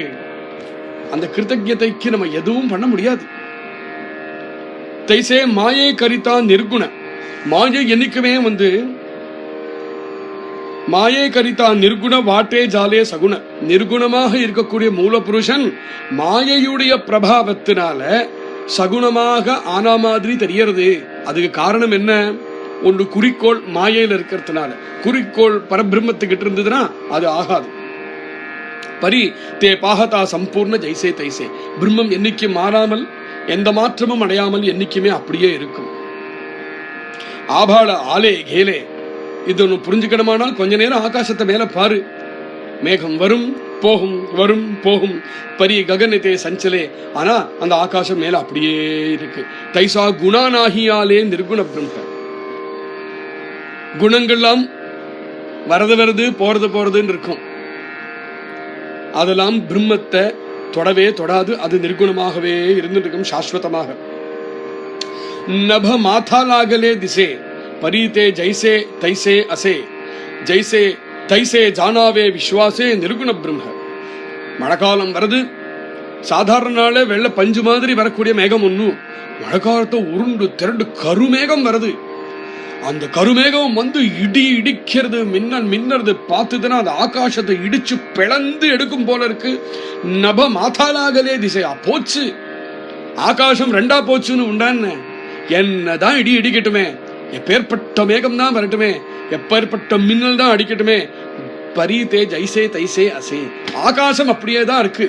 அந்த கிருத்தஜதைக்கு நம்ம எதுவும் பண்ண முடியாது. தைசே மாயை கரித்தா நிர்குண. மாயை என்னைக்குமே மாயே கரிதா நிர்குண வாட்டே ஜாலே சகுண. நிர்குணமாக இருக்கக்கூடிய மூலபுருஷன் மாயையுடைய பிரபாவத்தினால சகுணமாக ஆனா மாதிரி தெரியறது. அதுக்கு காரணம் என்ன? ஒன்று குறிக்கோள் மாயையில் இருக்கிறதுனால. குறிக்கோள் பரபிரம்மத்துக்கிட்ட இருந்ததுன்னா அது ஆகாது. பரி தே பாகதா சம்பூர்ண ஜெய்சே தைசே. பிரம்மம் என்னைக்கு மாறாமல் எந்த மாற்றமும் அடையாமல் என்னைக்குமே அப்படியே இருக்கும். ஆபாள ஆலே கேலே. இது ஒன்று புரிஞ்சுக்கணுமானால் கொஞ்ச நேரம் ஆகாசத்தை மேல பாரு. மேகம் வரும் போகும் வரும் போகும். பரி ககனத்தே சஞ்சலே. ஆனா அந்த ஆகாசம் மேல அப்படியே இருக்கு. தைசா குணானாகியாலே நிர்குண பிரம்ம. குணங்கள்லாம் வரது போறதுன்னு இருக்கும். அதெல்லாம் பிரம்மத்தை தொடவே தொடாது. அது நிர்குணமாகவே இருந்துட்டு இருக்கும் சாஸ்வதமாக. நப மாதாலாகலே திசே பரீதே ஜெய்சே தைசே அசே. ஜெய்சே தைசே ஜானாவே விஸ்வாசே நிர்குண பிரம்ம. மழைக்காலம் வருது. சாதாரண நாளே வெள்ள பஞ்சு மாதிரி வரக்கூடிய மேகம் ஒன்னும் மழைக்காலத்தை உருண்டு திரண்டு கருமேகம் வருது. அந்த கருமேகம் வந்து இடிக்கிறது, மின்னறது பார்த்துதுன்னா அந்த ஆகாசத்தை இடிச்சு பிளந்து எடுக்கும் போல இருக்கு. நப மாதாலாகலே திசையா போச்சு. ஆகாசம் ரெண்டா போச்சுன்னு உண்டான்னு என்னதான் இடிக்கட்டுமே, எப்பேற்பட்ட மேகம் தான் வரட்டுமே, எப்பேற்பட்ட மின்னல் தான் அடிக்கட்டுமே. பரீதே ஜெய்சே தைசே அசே. ஆகாசம் அப்படியே தான் இருக்கு.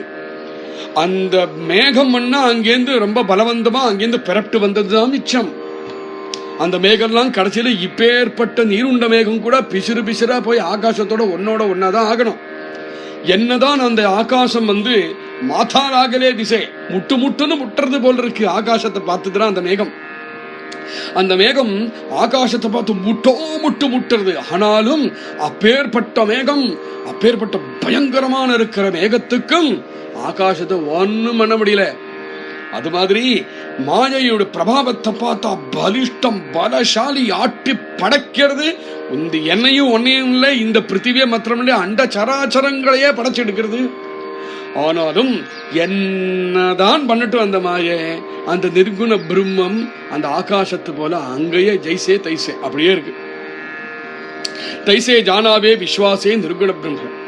அந்த மேகம் அங்கேருந்து ரொம்ப பலவந்தமா அங்கேருந்து பிறப்பிட்டு வந்ததுதான் மிச்சம். அந்த மேகம்லாம் கடைசியில இப்பேற்பட்ட நீருண்ட மேகம் கூட பிசிறா போய் ஆகாசத்தோட ஒன்னாதான் ஆகணும். என்னதான் அந்த ஆகாசம் வந்து மாதாராகலே திசை முட்டுன்னு முட்டுறது போல இருக்கு. ஆகாசத்தை பார்த்துதான் அந்த மேகம். அந்த மேகம் ஆகாசத்தை பார்த்து முட்டுறது. ஆனாலும் அப்பேற்பட்ட மேகம், அப்பேற்பட்ட பயங்கரமான இருக்கிற மேகத்துக்கும் ஆகாசத்தை ஒன்னும் பண்ண முடியல. அது மாதிரி மாயையோட பிரபாவத்தை பார்த்தா பலிஷ்டம் பலசாலி ஆட்டி படைக்கிறது. இந்த என்னையும் ஒன்னையும் இல்லை, இந்த பிருத்திவியை மாத்திரமில்லை அண்ட சராச்சரங்களையே படைச்செடுக்கிறது. ஆனாலும் என்னதான் பண்ணிட்டு அந்த மாயை, அந்த நிர்குண பிரம்மம் அந்த ஆகாசத்து போல அங்கேயே ஜெய்சே தைசே அப்படியே இருக்கு. தைசே ஜானாவே விஸ்வாசே நிர்குண பிரம்மம்.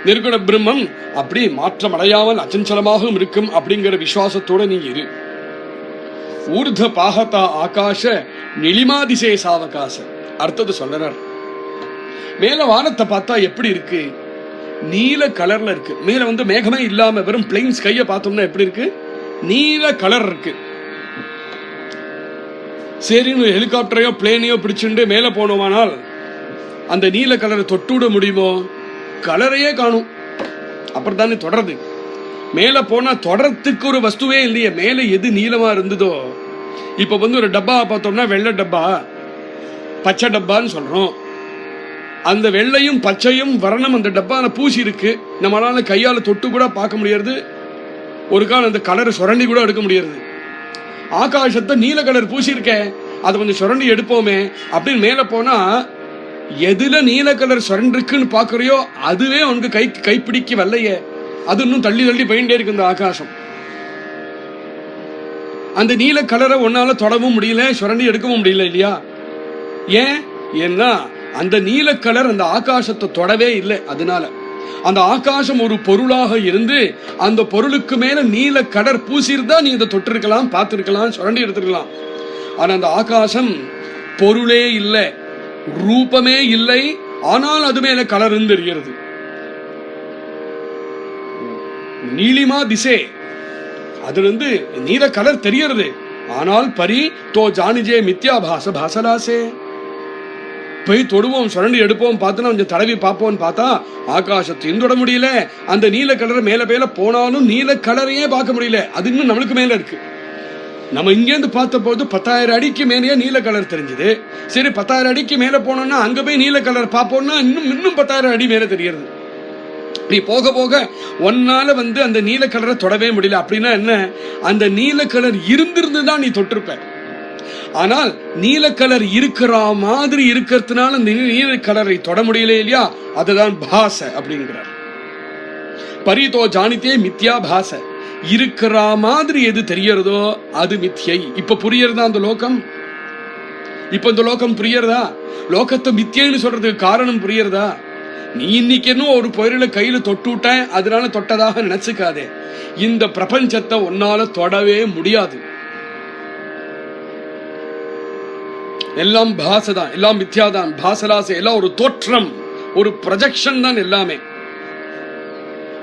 நிர்குண பிரம்மம் அப்படி மாற்றம் அடையாமல் அச்சஞ்சலமாகவும் இருக்கும் அப்படிங்கிற விசுவாசத்தோட நீ இரு. ஊர்த பாகதா ஆகாஷ நிலிமாதிசே சாவகாச. அர்த்தத்தை சொல்றார். மேல வானத்தை பார்த்தா எப்படி இருக்கு? நீல கலர்ல இருக்கு. மேல வந்து மேகமே இல்லாம வெறும் பிளைன் ஸ்கைய பார்த்தோம்னா எப்படி இருக்கு? நீல கலர் இருக்கு. சரின்னு ஹெலிகாப்டரையோ பிளேனையோ பிடிச்சுட்டு மேல போனோமானால் அந்த நீல கலரை தொட்டுவிட முடியுமோ? கலரையே காணும். அப்புறம் தானே தொடருது. மேல போனா தொடரத்துக்கு ஒரு வஸ்துவே இல்லையே. மேல எது நீளமா இருந்ததோ, இப்ப வந்து ஒரு டப்பா பார்த்தோம்னா வெள்ளை டப்பா பச்சை டப்பான்னு சொல்றோம். அந்த வெள்ளையும் பச்சையும் வர்ணம் அந்த டப்பால பூசி இருக்கு. நம்மளால கையால தொட்டு கூட பார்க்க முடியாது. ஒரு கால் அந்த கலரை சுரண்டி கூட எடுக்க முடியாது. ஆகாசத்தை நீல கலர் பூசி இருக்க, அதை கொஞ்சம் சுரண்டி எடுப்போமே அப்படின்னு மேல போனா எதுல நீல கலர் சுரண்டிருக்குன்னு பாக்குறியோ அதுவே உனக்கு கைப்பிடிக்க வரலையே. அது இன்னும் தள்ளி போயிட்டே இருக்கு இந்த ஆகாசம். அந்த நீல கலரை ஒன்னால தொடவும் முடியல, சுரண்டி எடுக்கவும் முடியல இல்லையா? ஏன்? ஏன்னா அந்த நீல கலர் அந்த ஆகாசத்தை தொடவே இல்லை. அதனால அந்த ஆகாசம் ஒரு பொருளாக இருந்து அந்த பொருளுக்கு மேல நீல கலர் பூசிருந்தா நீ இதை தொட்டிருக்கலாம், பார்த்திருக்கலாம், சுரண்டி எடுத்திருக்கலாம். ஆனா அந்த ஆகாசம் பொருளே இல்லை, ரூபமே இல்லை. ஆனால் அது மேல கலர் தெரிகிறது. நீலிமா திசே, அதுல இருந்து நீல கலர் தெரியறது. ஆனால் பரி தோ ஜானிஜே மித்யா பாச பாசலாசே. போய் தொடுவோம், சுரண்டி எடுப்போம், பார்த்தோன்னா கொஞ்சம் தடவி பார்ப்போம் பார்த்தா ஆகாசத்தையும் தொட முடியல. அந்த நீல கலர் மேல போனாலும் நீல கலரையே பார்க்க முடியல. அது இன்னும் நம்மளுக்கு மேல இருக்கு. நம்ம இங்கேருந்து பார்த்த போது 10,000 அடிக்கு மேலேயே நீல கலர் தெரிஞ்சது. சரி, 10,000 அடிக்கு மேல போனோம்னா அங்க போய் நீல கலர் பார்ப்போம்னா இன்னும் 10,000 அடி மேல தெரிகிறது. நீ போக போக ஒன்னால வந்து அந்த நீல கலரை தொடவே முடியல. அப்படின்னா என்ன? அந்த நீல கலர் இருந்திருந்துதான் நீ தொட்டிருப்ப. ஆனால் நீல கலர் இருக்கிற மாதிரி இருக்கிறதுனால நீல கலரை தொட முடியல இல்லையா? அதுதான் பாச அப்படிங்கிறார். பரிதோ ஜானித்தே மித்யா பாச. இருக்கிற மாதிரி எது தெரியறதோ அது மித்யை. இப்ப புரியறதா அந்த லோகம்? இப்ப இந்த லோகம் புரியறதா? லோகத்தை மித்தியன்னு சொல்றதுக்கு காரணம் புரியறதா? நீ இன்னைக்கு என்ன ஒரு பொருளை கையில தொட்டு விட்டேன் அதனால தொட்டதாக நினைச்சுக்காதே. இந்த பிரபஞ்சத்தை உன்னால தொடவே முடியாது. எல்லாம் பாசதான், எல்லாம் மித்யாதான், பாசலாசை, எல்லாம் ஒரு தோற்றம், ஒரு ப்ரொஜெக்ஷன் தான் எல்லாமே.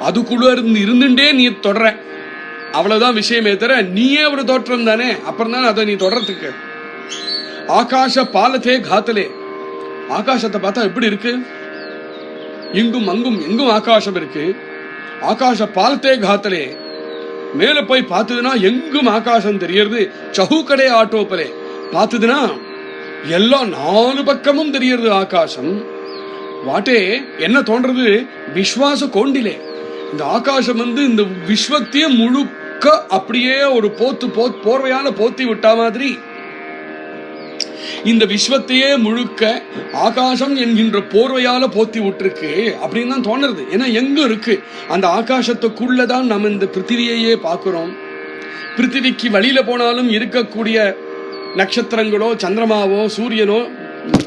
அதுக்குள்ள இருந்துட்டே நீ தொடர, அவ்வளவுதான் விஷயமே தவிர நீயே ஒரு தோற்றம் தானே. அப்புறம் தானே அதை நீ தொடர்றதுக்கு. ஆகாஷ பாலத்தே காத்தலே, ஆகாசத்தை பார்த்தா எப்படி இருக்கு? இங்கும் அங்கும் எங்கும் ஆகாசம் இருக்கு. ஆகாஷ பாலத்தே காத்தலே, மேல போய் பார்த்ததுன்னா எங்கும் ஆகாசம் தெரியறது. சஹூக்கடே ஆட்டோப்பலே பார்த்ததுன்னா எல்லாம் 4 பக்கமும் தெரியறது ஆகாசம். வாட்டே என்ன தோன்றது? விஸ்வாச கோண்டிலே, இந்த ஆகாசம் இந்த விஸ்வத்தையே முழுக்க அப்படியே ஒரு போர்வையால போத்தி விட்டா மாதிரி இந்த விஸ்வத்தையே முழுக்க ஆகாசம் என்கின்ற போர்வையால போத்தி விட்டுருக்கு அப்படின்னு தான் தோணுறது. ஏன்னா எங்க இருக்கு அந்த ஆகாசத்துக்குள்ளதான் நம்ம இந்த பிருத்திவியையே பார்க்கிறோம். பிருத்திவிக்கு வழியில போனாலும் இருக்கக்கூடிய நட்சத்திரங்களோ சந்திரமாவோ சூரியனோ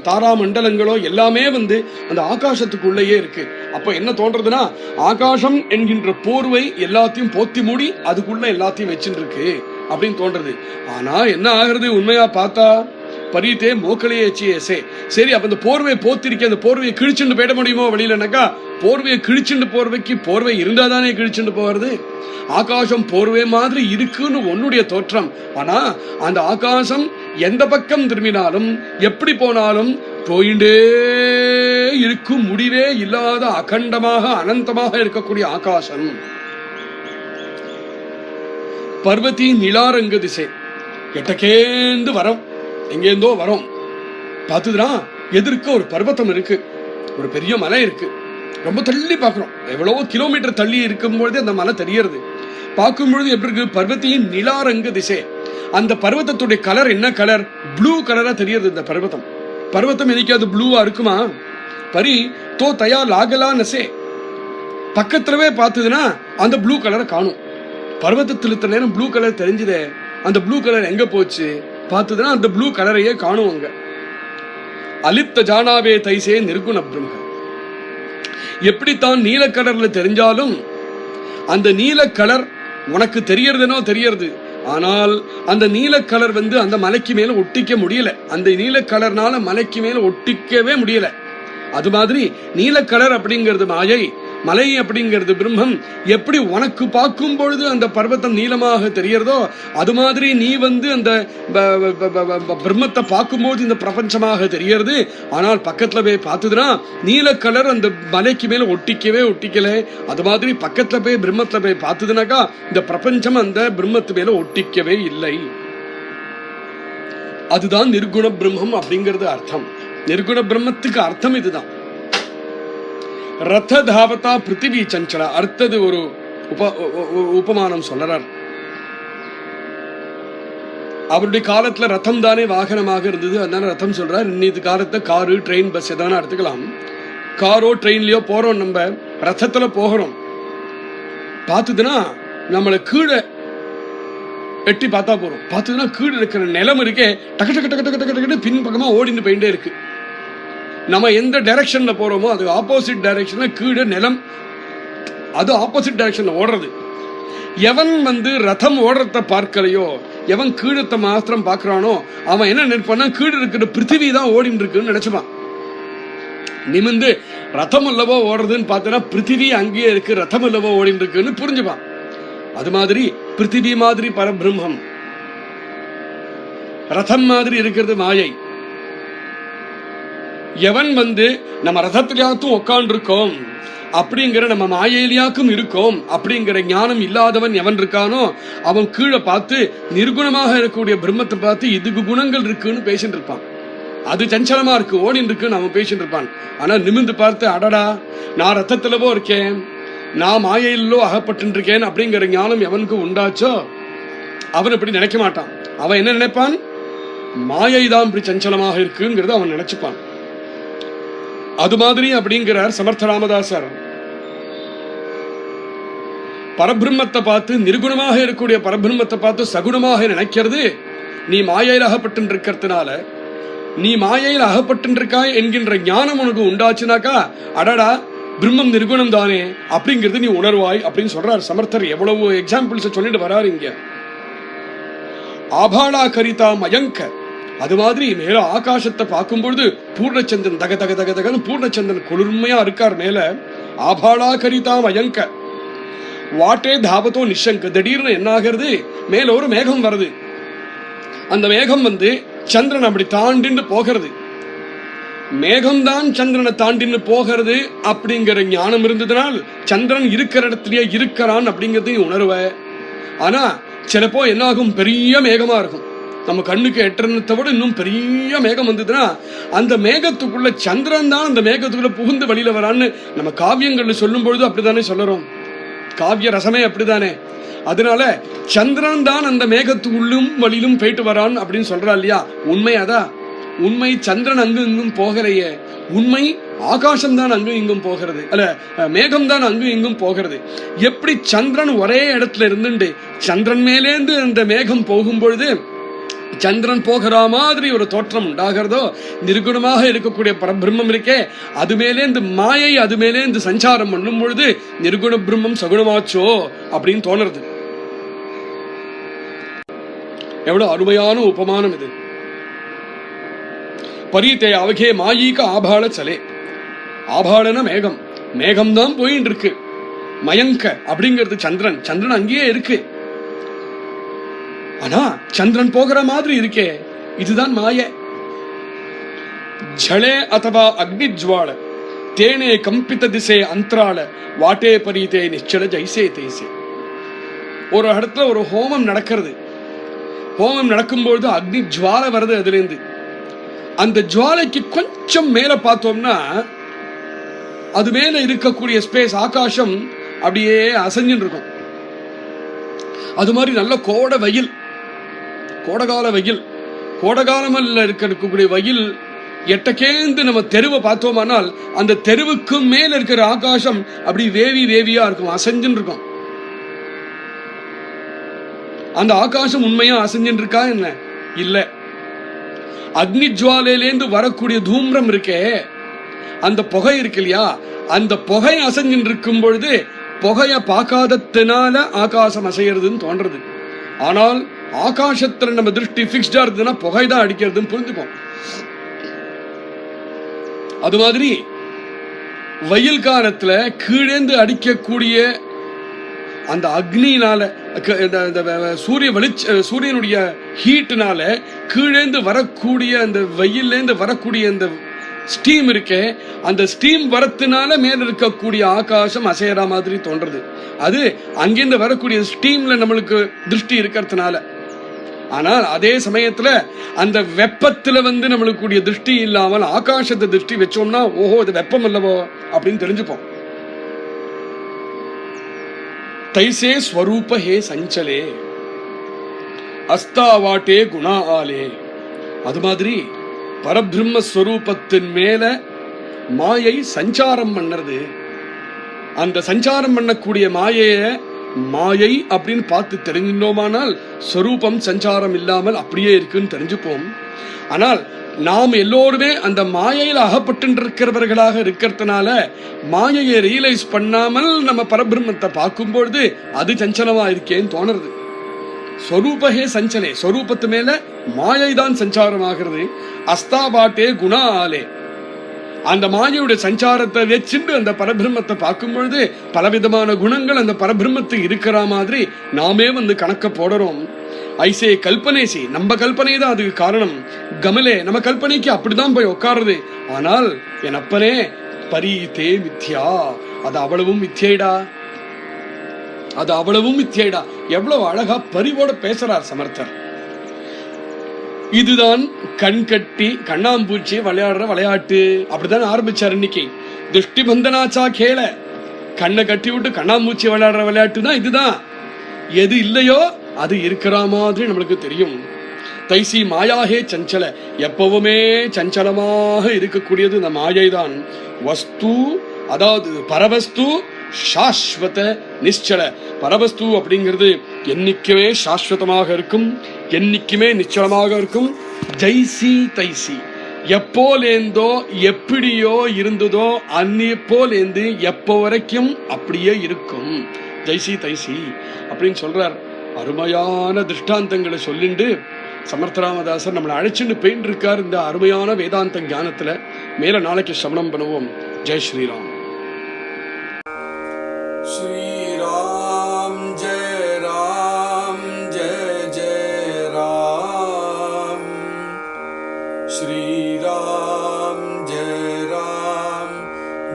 தாரா மண்டலங்களோ எல்லாமே அந்த ஆகாசத்துக்குள்ளேயே இருக்கு. அப்ப என்ன தோன்றதுன்னா ஆகாசம் என்கின்ற போர்வை எல்லாத்தையும் போத்தி மூடி அதுக்குள்ள எல்லாத்தையும் வச்சுட்டு இருக்கு அப்படின்னு தோன்றது. ஆனா என்ன ஆகுறது உண்மையா பார்த்தா? பரீத்தே மோக்கலையே சே. சரி, அப்ப இந்த போர்வையை போத்திருக்க அந்த போர்வையை கிழிச்சுட்டு போயிட முடியுமோ வெளியிலனாக்கா? போர்வையை கிழிச்சுட்டு போர்வைக்கு போர்வை இருந்தாதானே கிழிச்சுட்டு போறது. ஆகாசம் போர்வை மாதிரி இருக்குன்னு உன்னுடைய தோற்றம். ஆனா அந்த ஆகாசம் எந்த பக்கம் திரும்பினாலும் எப்படி போனாலும் போயிண்டே இருக்கும், முடிவே இல்லாத அகண்டமாக அனந்தமாக இருக்கக்கூடிய ஆகாசம். பர்வதி நிலாரங்க திசை, எட்டக்கேந்து வரோம், எங்கேந்தோ வரோம். பார்த்துதுனா எதிர்க்க ஒரு பர்வதம் இருக்கு, ஒரு பெரிய மலை இருக்கு. ரொம்ப தள்ளி பார்க்கிறோம், எவ்வளவோ கிலோமீட்டர் தள்ளி இருக்கும் பொழுது அந்த மலை தெரியறது. பார்க்கும் பொழுது எப்படி இருக்கு? பர்வத்தியின் நிலாரங்க திசை. அந்த பர்வதத்துடைய கலர் என்ன கலர்? ப்ளூ கலரா தெரியுது. இந்த பர்வதம் என்னைக்காவது ப்ளூவா இருக்குமா? பரி தோ தயா லாகலா நசே, பக்கத்துலவே பார்த்ததுன்னா அந்த ப்ளூ கலரை காணும். பர்வதத்தில் இத்தனை நேரம் ப்ளூ கலர் தெரிஞ்சதே, அந்த ப்ளூ கலர் எங்க போச்சு? பார்த்ததுன்னா அந்த ப்ளூ கலரையே காணும் அங்க. அலிப்த ஜானாவே தைசே நிர்குண பிரம்ம. எப்படித்தான் நீல கலர்ல தெரிஞ்சாலும் அந்த நீல கலர் உனக்கு தெரியறதுனோ தெரியறது, ஆனால் அந்த நீல கலர் அந்த மலைக்கு மேல ஒட்டிக்க முடியல. அந்த நீல கலர்னால மலைக்கு மேல ஒட்டிக்கவே முடியல. அது மாதிரி நீல கலர் அப்படிங்கிறது மாயை, மலை அப்படிங்கிறது பிரம்மம். எப்படி உனக்கு பார்க்கும் பொழுது அந்த பர்வதம் நீளமாக தெரியறதோ அது மாதிரி நீ அந்த பிரம்மத்தை பார்க்கும்போது இந்த பிரபஞ்சமாக தெரியறது. ஆனால் பக்கத்துல போய் பார்த்ததுன்னா நீல கலர் அந்த மலைக்கு மேல ஒட்டிக்கல. அது மாதிரி பக்கத்துல போய் பிரம்மத்துல போய் பார்த்ததுனாக்கா இந்த பிரபஞ்சம் அந்த பிரம்மத்து மேல ஒட்டிக்கவே இல்லை. அதுதான் நிர்குண பிரம்மம் அப்படிங்கிறது அர்த்தம். நிர்குண பிரம்மத்துக்கு அர்த்தம் இதுதான். ரத தாவதா பிருத்திவி சஞ்சலா. அடுத்தது ஒரு உபமானம் சொல்றார். அவருடைய காலத்துல ரதம் தானே வாகனமாக இருந்தது, அதனால ரதம் சொல்றார். இன்னைக்கு காலத்துல காரு ட்ரெயின் பஸ் எதான எடுத்துக்கலாம். காரோ ட்ரெயின்லயோ போறோம், நம்ம ரதத்துல போகிறோம். பார்த்ததுன்னா நம்மளை கீழே எட்டி பார்த்தா போறோம். பார்த்ததுன்னா கீழே இருக்கிற நிலம் இருக்கே டக்கு டக்கு டக்கு டக்கு டக்கு பின் பக்கமா ஓடிட்டு போயிட்டே இருக்கு. நம்ம எந்த டைரக்ஷன்ல போறோமோ அது ஆப்போசிட் டைரக்ஷன்ல கீழே நிலம் அது ஆப்போசிட் டைரக்ஷன்ல ஓடுறது. எவன் ரதம் ஓடுறத பார்க்கலையோ, எவன் கீழத்தை மாத்திரம் பார்க்கறானோ அவன் என்ன நினைப்பான்னா கீழே இருக்கிற பிருத்திவி தான் ஓடிட்டு இருக்குன்னு நினைச்சுப்பான். நிமிந்து ரதம் அல்லவோ ஓடுறதுன்னு பார்த்தனா பிருத்திவி அங்கேயே இருக்கு, ரதம் அல்லவோ ஓடிட்டு இருக்குன்னு புரிஞ்சுப்பான். அது மாதிரி பிருத்திவி மாதிரி பரபிரம்மம், ரதம் மாதிரி இருக்கிறது மாயை. எவன் நம்ம ரதத்திலாத்தும் உட்கார்ந்து இருக்கோம் அப்படிங்கிற நம்ம மாயையிலியாக்கும் இருக்கோம் அப்படிங்கிற ஞானம் இல்லாதவன் எவன் இருக்கானோ அவன் கீழே பார்த்து நிர்குணமாக இருக்கக்கூடிய பிரம்மத்தை பார்த்து இதுக்கு குணங்கள் இருக்குன்னு பேசிட்டு இருப்பான். அது சஞ்சலமா இருக்கு ஓடின்னு இருக்குன்னு அவன் பேசிட்டு இருப்பான். ஆனா நிமிந்து பார்த்து அடடா நான் ரத்தத்திலவோ இருக்கேன், நான் மாயையிலோ அகப்பட்டு இருக்கேன் அப்படிங்கிற ஞானம் எவனுக்கு உண்டாச்சோ அவன் இப்படி நினைக்க மாட்டான். அவன் என்ன நினைப்பான்? மாயை தான் இப்படி சஞ்சலமாக இருக்குங்கிறத அவன் நினைச்சுப்பான். அது மாதிரி அப்படிங்கிறார் சமர்த்த ராமதாசர். பரபிரம்மத்தை பார்த்து நிர்குணமாக இருக்கக்கூடிய பரபிரம்மத்தை பார்த்து சகுணமாக நினைக்கிறது நீ மாயையில் அகப்பட்டு இருக்கிறதுனால. நீ மாயையில் அகப்பட்டிருக்காய் என்கின்ற ஞானம் உனக்கு உண்டாச்சுனாக்கா அடடா பிரம்மம் நிர்குணம் தானே அப்படிங்கிறது நீ உணர்வாய் அப்படின்னு சொல்றார் சமர்த்தர். எவ்வளவு எக்ஸாம்பிள்ஸ் சொல்லிட்டு வராரு இங்க. ஆபாளா கரிதா மயங்க, அது மாதிரி மேல ஆகாசத்தை பார்க்கும்பொழுது பூர்ணச்சந்திரன் தக தக தக தகன்னு பூர்ணச்சந்திரன் குளிர்மையா இருக்கார் மேல. ஆபாளா கரிதா மயங்க வாட்டே தாபத்தோ நிஷங்க, திடீர்னு என்ன ஆகிறது, மேல ஒரு மேகம் வருது. அந்த மேகம் சந்திரன் அப்படி தாண்டின்னு போகிறது. மேகம்தான் சந்திரனை தாண்டின்னு போகிறது அப்படிங்கிற ஞானம் இருந்ததுனால் சந்திரன் இருக்கிற இடத்துலயே இருக்கிறான் அப்படிங்கறதையும் உணர்வ. ஆனா சிலப்போ என்ன ஆகும், பெரிய மேகமா இருக்கும், நம்ம கண்ணுக்கு எட்டத்தை விட இன்னும் பெரிய மேகம் வந்ததுன்னா அந்த மேகத்துக்குள்ள சந்திரன் தான் அந்த மேகத்துக்குள்ள புகுந்து வெளியில வரான்னு நம்ம காவியங்கள்ல சொல்லும் பொழுது அப்படித்தானே சொல்லுறோம். காவிய ரசமே அப்படித்தானே. அதனால சந்திரன் தான் அந்த மேகத்துக்குள்ளும் வழியிலும் போயிட்டு வரான் அப்படின்னு சொல்றா இல்லையா. உண்மை அதான். உண்மை சந்திரன் அங்கும் இங்கும் போகலையே, உண்மை ஆகாசம் தான் அங்கும் இங்கும் போகிறது, அல்ல மேகம் தான் அங்கும் இங்கும் போகிறது. எப்படி சந்திரன் ஒரே இடத்துல இருந்துட்டு சந்திரன் மேலேந்து அந்த மேகம் போகும் பொழுது சந்திரன் போகிற மாதிரி ஒரு தோற்றம் உண்டாகிறதோ, நிர்குணமாக இருக்கக்கூடிய பரபிரம்மம் இருக்கே அது மேலேந்து மாயை அது மேலேந்து சஞ்சாரம் பண்ணும் பொழுது நிர்குண பிரம்மம் சகுணமாச்சோ அப்படின்னு தோணுறது. எவ்வளவு அருமையான உபமானம் இது. பரீத்தே அவகே மாயீக ஆபாள சலே, ஆபாளன மேகம், மேகம் தான் போயிட்டு இருக்கு. மயங்க அப்படிங்கிறது சந்திரன், சந்திரன் அங்கேயே இருக்கு. ஆனா சந்திரன் போகிற மாதிரி இருக்கே, இதுதான் மாய. ஜலே அத்தவா அக்னி ஜ்வால தேனே கம்பித்த திசை அந்தரால வாட்டே பரீதே நிச்சல ஜைசே தேசே. ஒரு இடத்துல ஒரு ஹோமம் நடக்கிறது. ஹோமம் நடக்கும்போது அக்னி ஜுவாலை வருது. அதுல இருந்து அந்த ஜுவாலைக்கு கொஞ்சம் மேல பார்த்தோம்னா அது மேல இருக்கக்கூடிய ஸ்பேஸ் ஆகாசம் அப்படியே அசைஞ்சுன்னு இருக்கும். அது மாதிரி நல்ல கோடை வெயில், கோடைகால வெயில், கோடைகாலமல்ல இருக்கக்கூடிய வெயில் எட்டக்கேந்து நம்ம தெருவை பார்த்தோமானால் அந்த தெருவுக்கு மேல இருக்கிற ஆகாசம் அப்படி வேவி வேவியா இருக்கும், அசைஞ்சுன்னு இருக்கும். அந்த ஆகாசம் உண்மையா அசைஞ்சுன்னு இருக்கா என்ன? இல்ல. அக்னி ஜுவாலையிலேந்து வரக்கூடிய தூம்ரம் இருக்கே, அந்த புகை இருக்கு இல்லையா, அந்த புகை அசைஞ்சுன்னு இருக்கும் பொழுது புகைய பார்க்காததுனால ஆகாசம் அசைகிறதுன்னு தோன்றது. ஆனால் ஆகாசத்துல நம்ம திருஷ்டி பிக்ஸ்டா இருந்ததுன்னா புகைதான் அடிக்கிறதுன்னு புரிஞ்சுப்போம். அது மாதிரி வெயில் காலத்துல கீழேந்து அடிக்கக்கூடிய அந்த அக்னினால சூரியனுடைய ஹீட்னால கீழேந்து வரக்கூடிய அந்த வெயிலேந்து வரக்கூடிய அந்த ஸ்டீம் இருக்கே, அந்த ஸ்டீம் வரத்தினால மேல இருக்கக்கூடிய ஆகாசம் அசையற மாதிரி தோன்றது. அது அங்கிருந்து வரக்கூடிய ஸ்டீம்ல நம்மளுக்கு திருஷ்டி இருக்கிறதுனால. ஆனால் அதே சமயத்துல அந்த வெப்பத்துல நம்மளுக்கு திருஷ்டி இல்லாமல் ஆகாசத்தை திருஷ்டி வச்சோம்னா ஓஹோ இது வெப்பம் அல்லவோ அப்படின்னு தெரிஞ்சுப்போம். தைசே ஸ்வரூப ஹே சஞ்சலே அஸ்தாவாட்டே குணா ஆலே. அது மாதிரி பரபிரம்மஸ்வரூபத்தின் மேல மாயை சஞ்சாரம் பண்ணறது. அந்த சஞ்சாரம் பண்ணக்கூடிய மாயைய மாயை அப்படின்னு பார்த்து தெரிஞ்சினோமானால் ஸ்வரூபம் சஞ்சாரம் இல்லாமல் அப்படியே இருக்குன்னு தெரிஞ்சுப்போம். ஆனால் நாம் எல்லோருமே அந்த மாயையில் அகப்பட்டு இருக்கிறவர்களாக இருக்கிறதுனால மாயையை ரியலைஸ் பண்ணாமல் நம்ம பரபிரம்மத்தை பார்க்கும்பொழுது அது சஞ்சலமா இருக்கேன்னு தோணுறது. ஸ்வரூபஹே சஞ்சலே, ஸ்வரூபத்து மேல மாயை தான் சஞ்சாரமாகிறது. அஸ்தாபாட்டே குணா ஆலே, அந்த மாயையுடைய சஞ்சாரத்தை வச்சுட்டு அந்த பரபிரம்மத்தை பார்க்கும் பொழுது பலவிதமான குணங்கள் அந்த பரபிரம்மத்துக்கு இருக்கிற மாதிரி நாமே கணக்க போடுறோம். ஐசே கல்பனேசி, நம்ம கல்பனை தான் அதுக்கு காரணம். கமலே, நம்ம கல்பனைக்கு அப்படிதான் போய் உட்காருது. ஆனால் என் அப்பனே பரீதே மித்யா, அது அவ்வளவும் மித்யைடா, அது அவ்வளவும் மித்யைடா. எவ்வளவு அழகா பரிவோட பேசுறார் சமர்த்தர். இதுதான் கண் கட்டி கண்ணாம்பூச்சி விளையாடுற விளையாட்டு அப்படிதான் ஆரம்பிச்சார் இன்னைக்கு. திருஷ்டி பந்தனாச்சா கேள, கண்ணை கட்டி விட்டு கண்ணாம்பூச்சி விளையாடுற விளையாட்டுதான் இதுதான். எது இல்லையோ அது இருக்கிற மாதிரி நம்மளுக்கு தெரியும். தைசி மாயாகே சஞ்சல, எப்பவுமே சஞ்சலமாக இருக்கக்கூடியது இந்த மாயை தான். வஸ்து அதாவது பரவஸ்து சாஸ்வத நிச்சல. பரவஸ்து அப்படிங்கிறது என்னைக்குமே சாஸ்வதமாக இருக்கும், என்னைக்குமே நிச்சலமாக இருக்கும். ஜெய்சி தைசி, எப்போலேந்தோ எப்படியோ இருந்ததோ அன்னிப்போலேந்து எப்போ வரைக்கும் அப்படியே இருக்கும். ஜெய்சி தைசி அப்படின்னு சொல்றார். அருமையான திருஷ்டாந்தங்களை சொல்லிண்டு சமர்த்தராமதாசர் நம்மளை அழைச்சிட்டு போயின்னு இருக்கார் இந்த அருமையான வேதாந்த ஞானத்துல. மேல நாளைக்கு சமணம் பண்ணுவோம். ஜெய் ஸ்ரீராம். ஸ்ரீராம் ஜெய ராம் ஜெய ஜெய ராம். ஸ்ரீராம் ஜெய ராம்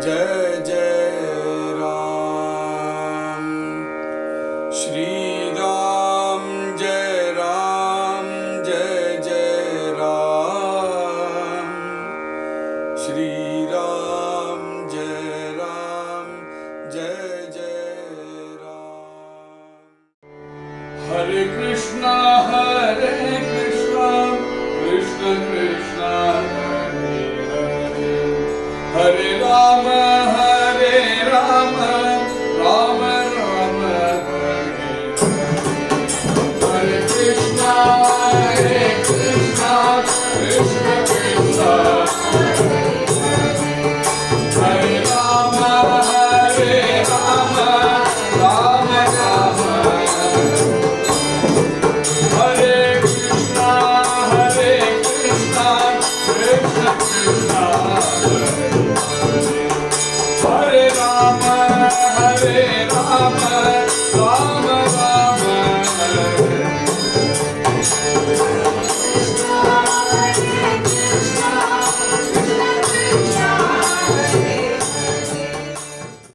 ஜெய ஜெய ராம். ஸ்ரீராம் ஜெய ராம் ஜெய ஜெய ராம். ஸ்ரீராம் ஜெய ராம் ஜெய ஜெய ராம். ஹரே கிருஷ்ணா கிருஷ்ண